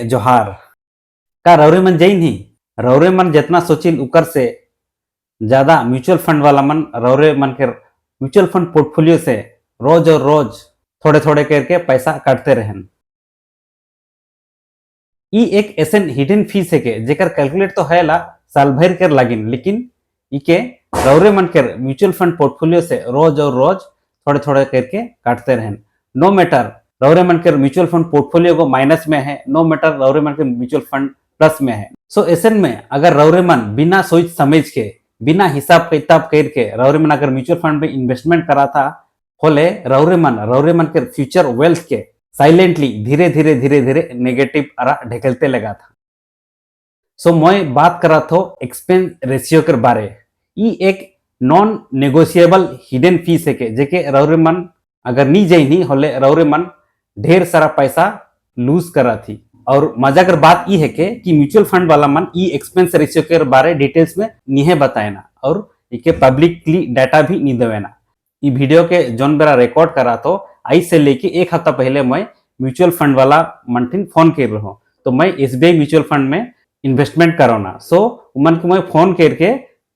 जोहार का रौरे मन जई नहीं रौरे मन जितना सोचिल उकर से ज्यादा म्यूचुअल फंड वाला मन रौरे मन के म्यूचुअल फंड पोर्टफोलियो से रोज और रोज थोड़े थोड़े करके पैसा काटते रहन। ई एक ऐसे हिडन फीस है के जेकर कैलकुलेट तो है ला साल भर कर लागिन, लेकिन इके रौरे मन के म्यूचुअल फंड पोर्टफोलियो से रोज और रोज थोड़े थोड़े करके काटते रहन। नो मैटर रौरे मन के म्यूचुअल फंड पोर्टफोलियो को माइनस में है, नो मैटर रौरे मन के म्यूचुअल फंड प्लस में है। सो ऐसे में अगर रौरे मन बिना सोच समझ के बिना हिसाब किताब करके रौरे मन अगर म्यूचुअल फंड में इन्वेस्टमेंट करा था होले रौरे मन के फ्यूचर वेल्थ के साइलेंटली धीरे धीरे धीरे धीरे नेगेटिव अरा ढकेलते लगा था। सो मैं बात करा था एक्सपेंस रेशियो के बारे। ये एक नॉन नेगोशिएबल हिडन फीस है के जेके रौरे मन अगर नी जाई नहीं होले रौरे मन ढेर सारा पैसा लूज करा थी। और मजा कर बात ये है कि म्यूचुअल फंड वाला मन ई एक्सपेंस रेशियो के बारे डिटेल्स में नहीं बताए ना और इके पब्लिकली डाटा भी नहीं देवे ना। ये वीडियो के जोन बेरा रिकॉर्ड करा तो आई से लेके एक हफ्ता पहले मैं म्यूचुअल फंड वाला मंथिन फोन कर रहा हूँ, तो मैं एसबीआई म्यूचुअल फंड में इन्वेस्टमेंट करो ना। सो मन को मैं फोन करके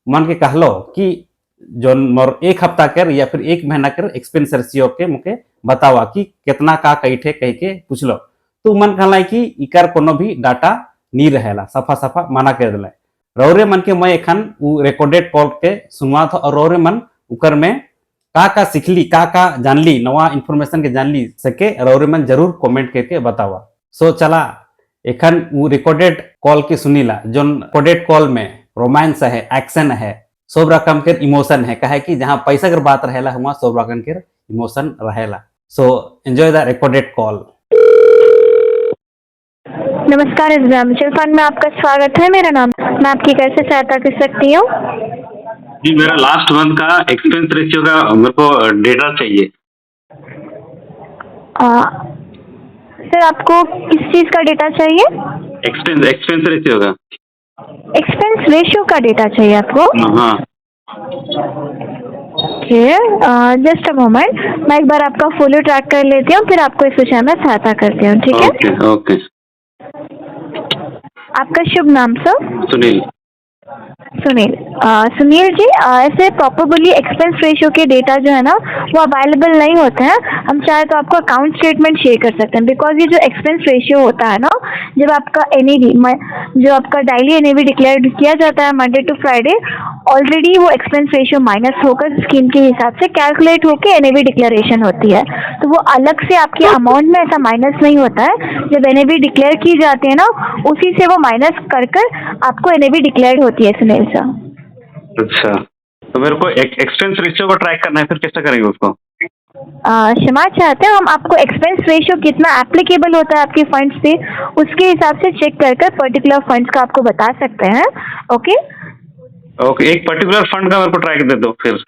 मन के कहलो कि जो मोर एक हफ्ता कर या फिर एक महीना कर एक्सपेंस रेशियो के मुके बतावा कि कितना का कैठे कह के पूछ लो। तो मन कहला कि इकर कोनो भी डाटा नहीं रहेला, सफा सफा मना कर दिला। रौरे मन के मैं एखन रिकॉर्डेड कॉल के सुनवा था और रौरे मन उकर में का सीखली का जानली नवा इन्फॉर्मेशन के जानली सके रौरे मन जरूर कमेंट करके बतावा। सो चला एखन वो रिकॉर्डेड कॉल के सुनीला। जो रिकॉर्डेड कॉल में रोमांस है, एक्शन है, सब रकम के इमोशन है, कहे कि जहाँ पैसा कर बात रहेला वहाँ सब रकम के इमोशन रहेला। So enjoy the recorded call. नमस्कार, एसबीआई म्यूचुअल फंड में आपका स्वागत है। मेरा नाम, मैं आपकी कैसे सहायता कर सकती हूँ? जी, मेरा लास्ट मंथ का एक्सपेंस रेशियो का मेरे को डेटा चाहिए। सर, आपको किस चीज़ का डेटा चाहिए? एक्सपेंस रेशियो का। एक्सपेंस रेशियो का डेटा चाहिए आपको? हाँ। ओके, जस्ट अ मोमेंट, मैं एक बार आपका फोलियो ट्रैक कर लेती हूँ, फिर आपको इस विषय में सहायता करती हूँ, ठीक है? Okay okay. आपका शुभ नाम सर? सुनील। सुनील जी, ऐसे प्रॉपरली एक्सपेंस रेशियो के डेटा जो है ना वो अवेलेबल नहीं होते हैं। हम चाहे तो आपको अकाउंट स्टेटमेंट शेयर कर सकते हैं, बिकॉज ये जो एक्सपेंस रेशियो होता है ना, जब आपका एनएवी जो आपका डेली एनएवी डिक्लेयर किया जाता है मंडे टू फ्राइडे, ऑलरेडी वो एक्सपेंस रेशियो माइनस होकर स्कीम के हिसाब से कैलकुलेट होकर एनएवी डिक्लेरेशन होती है। तो वो अलग से आपके अमाउंट में ऐसा माइनस नहीं होता है। जब एनएवी डिक्लेयर की जाती है ना, उसी से वो माइनस कर आपको एनएवी डिक्लेयर होती है सुनील सर। अच्छा, तो मेरे को एक्सपेंस रेशियो को ट्रैक करना है, फिर कैसे करेंगे उसको? क्षमा चाहते हैं, हम आपको एक्सपेंस रेशियो कितना एप्लीकेबल होता है आपके फंड्स पे उसके हिसाब से चेक कर पर्टिकुलर फंड्स का आपको बता सकते हैं। ओके ओके, एक पर्टिकुलर फंड का मेरे को ट्रैक दे दो फिर।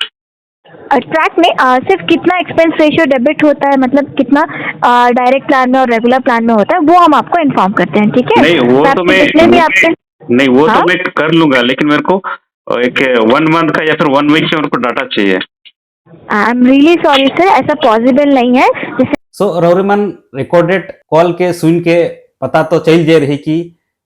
ट्रैक में सिर्फ कितना एक्सपेंस रेशियो डेबिट होता है, मतलब कितना डायरेक्ट प्लान में और रेगुलर प्लान में होता है, वो हम आपको इन्फॉर्म करते हैं, ठीक है? नहीं वो तो मैं हाँ? तो मैं कर लूंगा, लेकिन मेरे को एक 1 मंथ का या फिर 1 वीक का मेरे को डाटा चाहिए। I am really sorry sir, ऐसा पॉसिबल नहीं है। सो रौरे मन रिकॉर्डेड कॉल के सुन के पता तो चल जे रही कि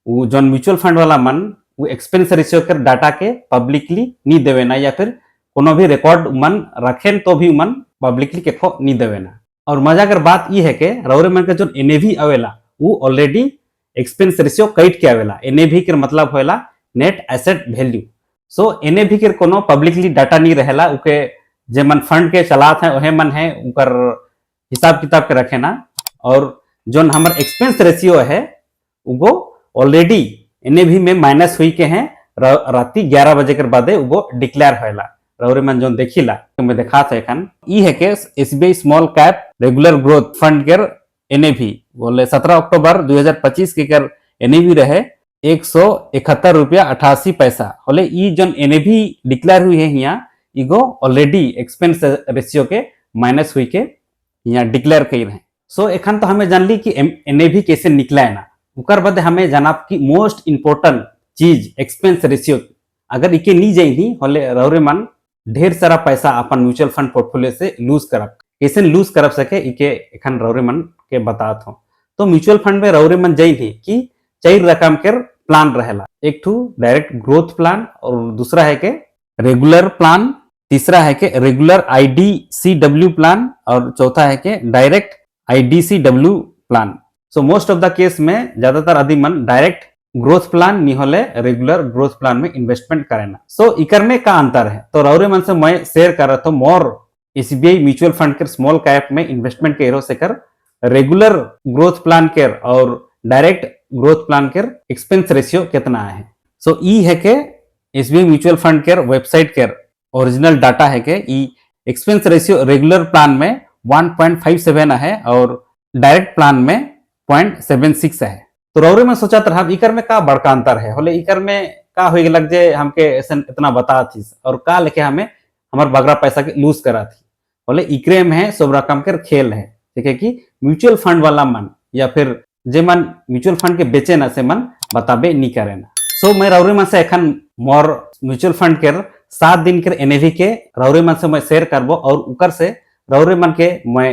वो जो म्यूचुअल फंड वाला मन वो एक्सपेंस रेशियो के डाटा के पब्लिकली नहीं देवे ना, या फिर कोनो भी रिकॉर्ड मन रखें तो भी मन पब्लिकली के नहीं देवे ना। और मजा कर बात ये है कि रौरे मन के जो एनएवी आवेला वो ऑलरेडी एक्सपेंस रेशियो कैट के आवेला। एनएवी के मतलब होएला नेट एसेट वैल्यू। सो एनएवी के कोनो पब्लिकली डाटा नहीं रहेला, उके जे मन फंड के चलात है वहे मन है उकर हिसाब किताब के रखे ना। और जो हमार एक्सपेंस रेशियो है वो ऑलरेडी एनएवी में माइनस हुई के हैं राती 11 बजे के बाद वो डिक्लेयर होएला। रौरे मन जो देखिला तो मैं देखा था एखन ई है के SBI small cap regular growth fund के एनएवी बोले 17 अक्टूबर 2025 के कर एनएवी रहे 171 रुपया 88 पैसा होले। ई जो एनएवी डिक्लेयर हुई है यहाँ इगो ऑलरेडी एक्सपेंस रेशियो के माइनस हुई के यहाँ डिक्लेयर कर रहे। सो एखन तो हमें जान ली कि एनएवी कैसे निकला है ना, उकर बाद हमें जाना कि मोस्ट इम्पोर्टेंट चीज एक्सपेंस रेशियो अगर इके नहीं जाई होले रौरे मन ढेर सारा पैसा अपन म्यूचुअल फंड पोर्टफोलियो से लूज करब। कैसे लूज करब सके इके एखन रौरे मन के बतात हूँ। तो म्यूचुअल फंड में रौरे मन जई थी कि चार रकम के प्लान रहेला, एक ठू डायरेक्ट ग्रोथ प्लान और दूसरा है के रेगुलर प्लान, तीसरा है के रेगुलर IDCW प्लान और चौथा है के direct IDCW plan. So most of the case में ज्यादातर आदमी मन डायरेक्ट ग्रोथ प्लान नहीं होले रेगुलर ग्रोथ प्लान में इन्वेस्टमेंट करेना। सो इकर में का अंतर है तो रौरे मन से मैं शेयर कर रहा था मोर SBI म्यूचुअल फंड के स्मॉल कैप में इन्वेस्टमेंट के हिरो से कर रेगुलर ग्रोथ प्लान के और डायरेक्ट ग्रोथ प्लान के एक्सपेंस रेशियो कितना है। सो ई है के SBI म्यूचुअल फंड के वेबसाइट के ओरिजिनल डाटा है के ई एक्सपेंस रेशियो रेगुलर प्लान में 1.57 है और डायरेक्ट प्लान में 0.76 है। तो रौरे में सोचा था इकर में का बड़का अंतर है होले इकर में का हो लग जे हमके ऐसा इतना बता थी और का लेके हमें हमार बगरा पैसा के लूज करा थी बोले इकरे में है सब रकम के खेल है। ठीक है कि म्यूचुअल फंड वाला मन या फिर जे मन म्यूचुअल फंड के बेचे ना से मन बताबे नहीं करे ना। सो मैं रौरे मन से एखन मोर म्यूचुअल फंड के 7 दिन के NAV के रौरे मन से मैं शेयर करबो और उकर से रौरे मन के मैं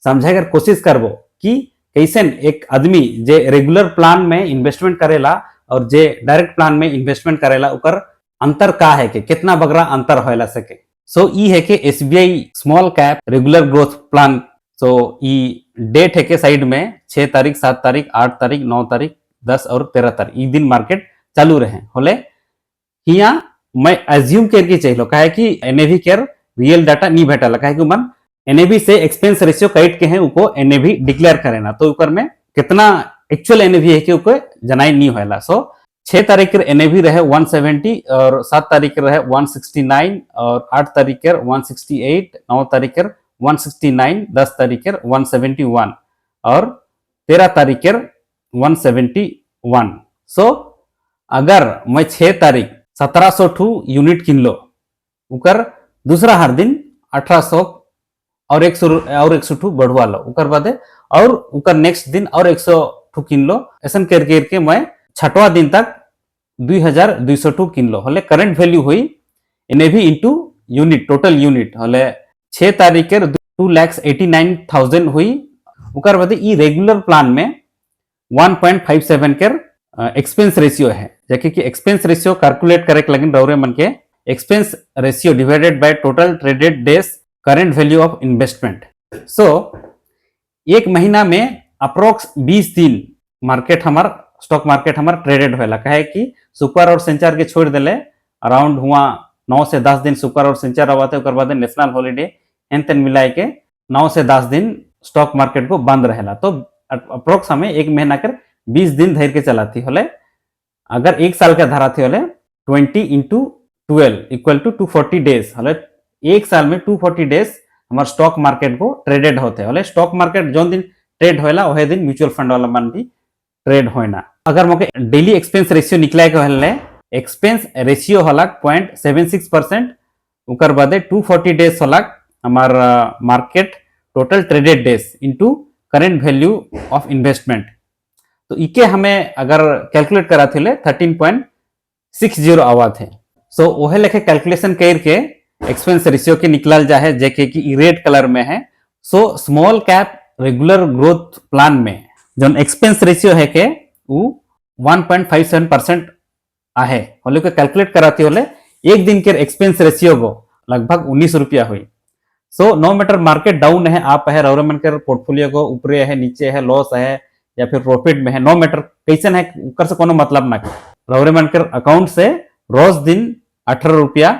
समझे कर कोशिश करबो कि कैसे एक आदमी जे रेगुलर प्लान में इन्वेस्टमेंट करेला और जे डायरेक्ट प्लान में इन्वेस्टमेंट करेला उकर अंतर का है के कितना बगरा अंतर होएला सके। सो ई है के SBI small cap regular growth plan. So ई डेट है के साइड में 6 तारीख 7 तारीख 8 तारीख 9 तारीख 10 और 13 तारीख ई दिन मार्केट चालू रहे होले हिया मैं एज्यूम करके चाहिए कहे कि NAV के रियल डाटा नहीं भेटल कहे कि मन NAV से एक्सपेंस रेशियो काट के हैं उको NAV डिक्लेयर करे ना तो ऊपर में कितना एक्चुअल NAV है कि उको जनाई नहीं होएला। सो 6 तारीख के NAV रहे 170 और 7 तारीख के रहे 169 और 8 तारीख के 168, 9 तारीख के 169, 10 तारीख के 171 और 13 तारीख के 171। सो अगर मैं 6 तारीख 1702 यूनिट किन लो उकर दूसरा हर दिन 1800 और 102 बढ़वा लो उकर बाद और उकर नेक्स्ट दिन और 102 किन लो ऐसा करके मैं छठवा दिन तक 2202 किन लो होले करंट वैल्यू हुई NAV into unit total unit होले 6 तारीख के 2,89,000 हुई उकर बाद ई रेगुलर प्लान में 1.57 के एक्सपेंस रेशियो है जैसे कि एक्सपेंस रेशियो कैलकुलेट करे लगिन रौरे मन के expense ratio divided by total traded days current value of investment. So एक महीना में अप्रोक्स 20 दिन मार्केट हमार स्टॉक मार्केट हमार ट्रेडेड होएला कहे कि सुपर और सेंचर के छोड़ देले अराउंड हुआ 9 से 10 दिन सुपर और सेंचर आवाते ओकर बाद नेशनल हॉलीडे एन मिलाए के 9 से 10 दिन स्टॉक मार्केट को बंद रहेला तो अप्रोक्स हमें एक महीना कर 20 दिन धैर के चलाती होले अगर एक साल का धरा थी होले 20 इंटू 12 इक्वल टू 240 डेज होले एक साल में 240 डेज हमारे स्टॉक मार्केट को ट्रेडेड होते हैं स्टॉक मार्केट जो दिन ट्रेड होएला वही दिन म्यूचुअल फंड वाला मन भी ट्रेड होना। अगर मोके डेली एक्सपेंस रेशियो निकले के होले एक्सपेंस रेशियो होला 0.76% उकर बाद 240 डेज होला हमार market total traded days into current value of investment तो इके हमें अगर कैलकुलेट करा थे 13.60 आवा थे। सो वह लेके कैलकुलेशन करके एक्सपेंस रेशियो के निकलल जाए जेके कि रेड कलर में है। So small cap regular growth plan में जो एक्सपेंस रेशियो है के वो 1.57% आहे होले को कैलकुलेट कराती होले एक दिन के एक्सपेंस रेशियो को लगभग 19 रुपया हुई। So no matter market down है आप है रौरे मन के पोर्टफोलियो को ऊपरे है नीचे है लॉस है या फिर प्रॉफिट में है नो मैटर कैसन है कर से कोनो मतलब ना रौरे मन के अकाउंट से रोज दिन 18 रुपया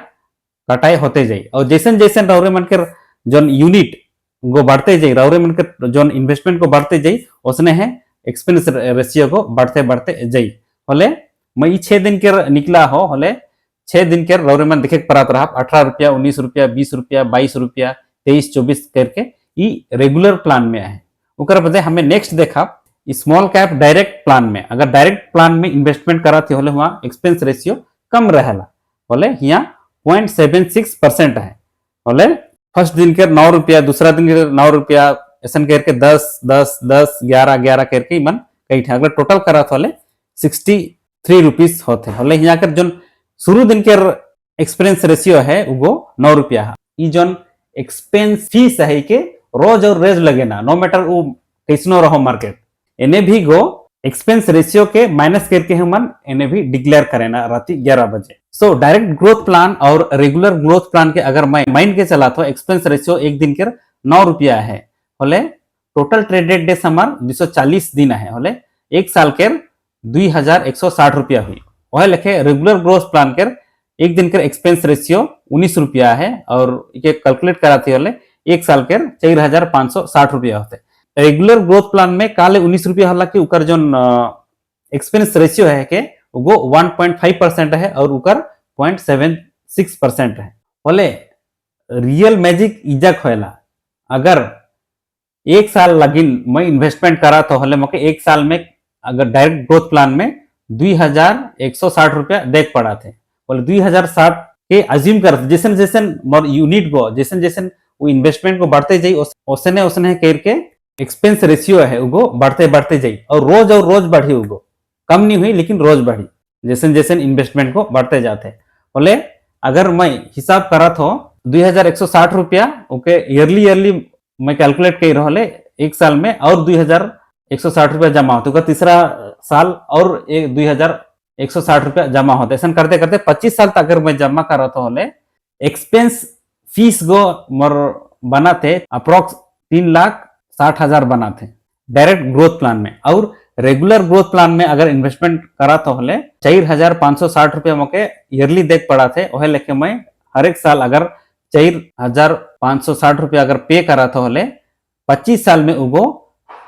कटाई होते जाए और जैसन जैसन रौरे मन के जो यूनिट को बढ़ते जाए रौरे मन के जो इन्वेस्टमेंट को बढ़ते जाए उसने है एक्सपेंस रेशियो को बढ़ते बढ़ते जाए होले मैं 6 दिन के निकला हो होले 6 दिन के रौरे मन देखे पड़ात रहा 18 रुपया 19 रुपया 20 रुपया 22 रुपया 23 24 करके ये रेगुलर प्लान में है। उकर बदे हमें नेक्स्ट देखा स्मॉल कैप डायरेक्ट प्लान में अगर डायरेक्ट प्लान में इन्वेस्टमेंट कराती होले वहाँ एक्सपेंस रेशियो कम रहेला बोले यहाँ 0.76% है बोले फर्स्ट दिन के 9 रुपया दूसरा दिन के 9 रुपया ऐसा करके 10 10 10 11 11 करके मन कई थे अगर टोटल करा होले 63 रुपीज होते होले यहाँ कर जो शुरू दिन के एक्सपेंस रेशियो है वो 9 रुपया है ये जो एक्सपेंस फीस है के रोज और रेज लगे ना नो मैटर वो कैसनो रहो मार्केट एने भी गो एक्सपेंस रेशियो के माइनस करके हमन एने भी डिक्लेयर करें ना रात 11 बजे। सो डायरेक्ट ग्रोथ प्लान और रेगुलर ग्रोथ प्लान के अगर मैं माइंड के चला तो एक्सपेंस रेशियो एक दिन के 9 रुपया है होले टोटल ट्रेडेड डेज हमार 240 दिन है होले एक साल के 2160 रुपया हुई। वह लिखे रेगुलर ग्रोथ प्लान के एक दिन के एक्सपेंस रेशियो 19 रुपया है और ये कैलकुलेट कराती होले एक साल के 4560 रुपया होते। रेगुलर ग्रोथ प्लान में काले 19 रुपया होला कि उकर जो एक्सपेंस रेशियो है के वो 1.5% है और उकर 0.76% है। बोले रियल मैजिक इजक होएला अगर एक साल लगिन मैं इन्वेस्टमेंट करा तो होले मके एक साल में अगर डायरेक्ट ग्रोथ प्लान में 2160 रुपया देख पड़ा थे। बोले 2060 के अज्यूम कर जैसे जैसे यूनिट गो जैसे जैसे वो इन्वेस्टमेंट को बढ़ते जाई उसने उसने करके एक्सपेंस रेशियो है वो बढ़ते बढ़ते जाई और रोज बढ़ी वो कम नहीं हुई लेकिन रोज बढ़ी जैसे जैसे इन्वेस्टमेंट को बढ़ते जाते। बोले अगर मैं हिसाब करा तो 2160 रुपया ओके ईयरली मैं कैलकुलेट कर रहा एक साल में और 2160 रुपया जमा होते होगा तीसरा साल और 2160 रुपया जमा होता है। ऐसा करते करते 25 साल तक अगर मैं जमा कर रहा था एक्सपेंस फीस गो मोर बना थे अप्रोक्स 3,60,000 बना थे डायरेक्ट ग्रोथ प्लान में। और रेगुलर ग्रोथ प्लान में अगर इन्वेस्टमेंट करा तो 4,560 रुपया मौके ईयरली देख पड़ा थे वह लेके मैं हर एक साल अगर 4,560 रुपया अगर पे करा तो 25 साल में उगो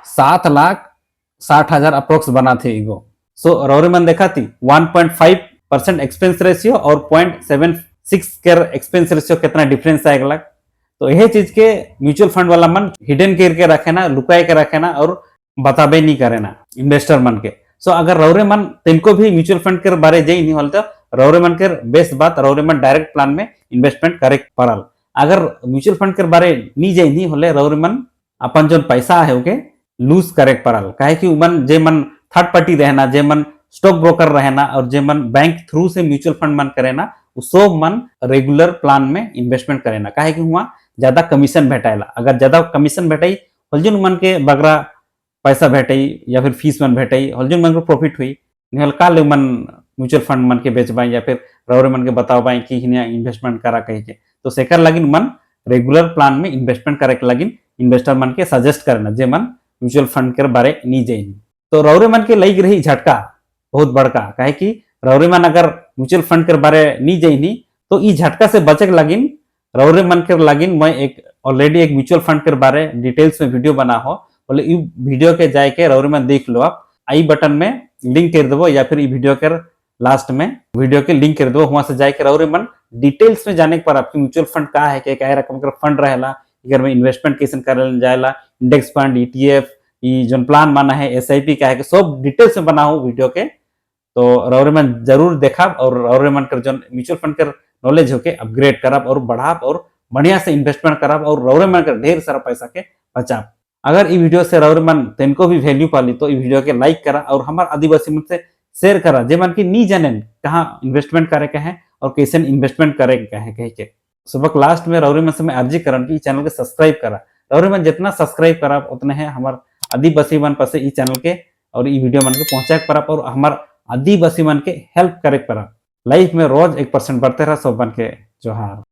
7,60,000 अप्रोक्स बना थे इगो। सो रौरे मन देखा थी 1.5% एक्सपेंस रेशियो और 0.76 के एक्सपेंस रेशियो कितना डिफरेंस आएगा। तो यह चीज के म्यूचुअल फंड वाला मन हिडन करके रखे ना लुकाए के रखे ना और बताबे नहीं करे ना इन्वेस्टर मन के। सो अगर रौरे मन तिनको भी म्यूचुअल फंड के बारे जाई नहीं होल तो रौरे मन के बेस्ट बात रौरे मन डायरेक्ट प्लान में इन्वेस्टमेंट करे पड़ल। अगर म्यूचुअल फंड के बारे नहीं जाई नहीं होले रौरे मन अपन जो पैसा है ओके लूज करे पड़ल काहे कि उमन जे मन थर्ड पार्टी रहना जे मन स्टॉक ब्रोकर रहना और जे मन बैंक थ्रू से म्यूचुअल फंड मन करे ना सब मन रेगुलर प्लान में इन्वेस्टमेंट करे ना काहे कि हुआ ज्यादा कमीशन भेटाएला। अगर ज्यादा कमीशन भेटाई हलजुन मन के बगरा पैसा भेटाई या फिर फीस मन भेटाई हलजुन मन को प्रॉफिट हुई निहल का ले मन म्यूचुअल फंड मन के बेचबाई या फिर रौरे मन के बताओ बाई कि हिने इन्वेस्टमेंट करा कही के। तो सेकर लगिन मन रेगुलर प्लान में इन्वेस्टमेंट करे के लगिन इन्वेस्टर मन के सजेस्ट करना जे मन म्यूचुअल फंड के बारे नहीं जाई। तो रौरे मन के लग रही झटका बहुत बड़का काहे कि रौरे मन अगर म्यूचुअल फंड के बारे नहीं जाई नहीं तो ई झटका से बचे के लगिन रौरे मन के लगिन मैं एक ऑलरेडी एक म्यूचुअल फंड के बारे डिटेल्स में वीडियो बना हो बोले ई वीडियो के जाए के रौरे मन देख लो आप आई बटन में लिंक कर देवो या फिर ई वीडियो के लास्ट में वीडियो के लिंक कर देवो वहां से जाके रौरे मन डिटेल्स में जाने के पर आपकी म्यूचुअल फंड का है क्या रकम का फंड रहेला अगर में इन्वेस्टमेंट कैसे करल जाएला इंडेक्स फंड ETF ई जो प्लान माना है SIP क्या है कि सब डिटेल्स में बना हो वीडियो के। तो रौरे मन जरूर देखा और रौरे मन कर जो म्यूचुअल फंड कर नॉलेज होके अपग्रेड करब और बढ़ाब और बढ़िया से इन्वेस्टमेंट करब और रौरे मन कर ढेर सारा पैसा के बचाब। अगर ई वीडियो से रौरे मन तिनको भी वैल्यू पाली तो ई वीडियो के लाइक करा और हमार आदिवासी मन से शेयर करा जे मन की नहीं जाने कहाँ इन्वेस्टमेंट करे के है और कैसे इन्वेस्टमेंट करे के है कह के। सुबह लास्ट में रौरे मन से मैं अर्जी करन कि चैनल के सब्सक्राइब करा रौरे मन जितना सब्सक्राइब करा उतने है हमार आदिवासी मन पास ई चैनल के और ई वीडियो मन के पहुंचाए पर और हमार आदिवासी मन के हेल्प करे पर लाइफ में रोज 1% बढ़ते रहा सब मन के जोहार।